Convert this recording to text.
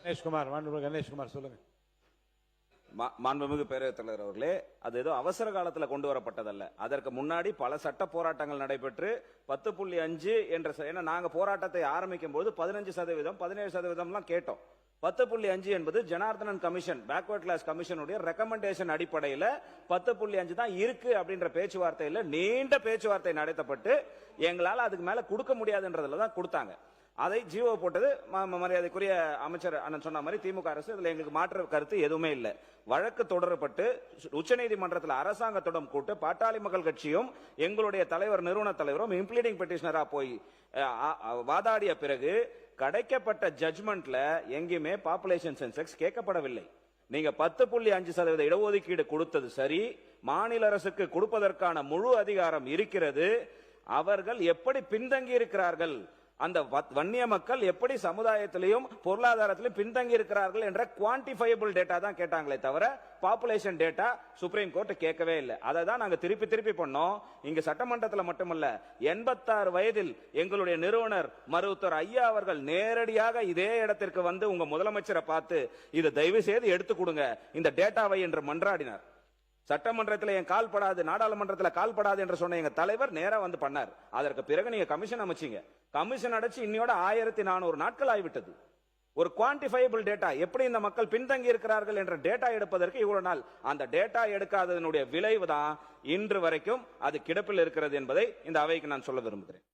கணேஷ்குமார் சொல்லுங்க. மாண்புமிகு பேரவைத் தலைவர் அவர்களே, அது ஏதோ அவசர காலத்தில் கொண்டு வரப்பட்டதல்ல. அதற்கு முன்னாடி பல சட்ட போராட்டங்கள் நடைபெற்று 10.5 என்ற, ஏன்னா நாங்க போராட்டத்தை ஆரம்பிக்கும் போது 15%, 17% கேட்டோம். 10.5 என்பது ஜனார்தனன் கமிஷன், பேக்வர்ட் கிளாஸ் கமிஷனுடைய ரெக்கமெண்டேஷன் அடிப்படையில் 10.5 தான் இருக்கு அப்படின்ற பேச்சுவார்த்தையில் நீண்ட பேச்சுவார்த்தை நடத்தப்பட்டு எங்களால் அதுக்கு மேல கொடுக்க முடியாதுன்றதுல தான் கொடுத்தாங்க. அதை ஜீவோ போட்டது மரியாதைக்குரிய அமைச்சர் அண்ணன் சொன்ன மாதிரி திமுக அரசு. இதுல எங்களுக்கு மாற்று கருத்து எதுவுமே இல்லை. வழக்கு தொடரப்பட்டு உச்சநீதிமன்றத்தில் அரசாங்கத்துடன் கூட்டு பாட்டாளி மக்கள் கட்சியும் எங்களுடைய தலைவர், நிறுவன தலைவரும் இம்ப்ளீடிங் பெட்டிஷனரா போய் வாதாடிய பிறகு கிடைக்கப்பட்ட ஜட்ஜ்மெண்ட்ல எங்கேயுமே பாப்புலேஷன் சென்சஸ் கேட்கப்படவில்லை. நீங்க 10.5% இடஒதுக்கீடு கொடுத்தது சரி, மாநில அரசுக்கு கொடுப்பதற்கான முழு அதிகாரம் இருக்கிறது. அவர்கள் எப்படி பின்தங்கி இருக்கிறார்கள், அந்த வன்னிய மக்கள் எப்படி சமுதாயத்திலையும் பொருளாதாரத்திலும் பின்தங்கி இருக்கிறார்கள் என்ற குவான்டிஃபையபிள் டேட்டா தான் கேட்டாங்களே தவிர பாப்புலேஷன் டேட்டா சுப்ரீம் கோர்ட் கேட்கவே இல்லை. அதை தான் நாங்க திருப்பி பண்ணோம். இங்க சட்டமன்றத்தில் மட்டுமல்ல, 86 வயதில் எங்களுடைய நிறுவனர் மருத்துவர் ஐயா அவர்கள் நேரடியாக இதே இடத்திற்கு வந்து உங்க முதலமைச்சரை பார்த்து இதை தயவு செய்து எடுத்து கொடுங்க இந்த டேட்டாவை என்று மன்றாடினார். சட்டமன்றத்தில் என் கால் படாது, நாடாளுமன்றத்தில் கால் படாது என்று சொன்ன எங்க தலைவர் நேரா வந்து பண்ணார். அதற்கு பிறகு நீங்க கமிஷன் அமைச்சீங்க. கமிஷன் அடைச்சு இன்னையோட 1400 நாட்கள் ஆகிவிட்டது. ஒரு குவான்டிஃபையபிள் டேட்டா, எப்படி இந்த மக்கள் பின்தங்கி இருக்கிறார்கள் என்ற டேட்டா எடுப்பதற்கு இவ்வளவு நாள். அந்த டேட்டா எடுக்காததனுடைய விளைவு தான் இன்று வரைக்கும் அது கிடப்பில் இருக்கிறது என்பதை இந்த அவைக்கு நான் சொல்ல விரும்புகிறேன்.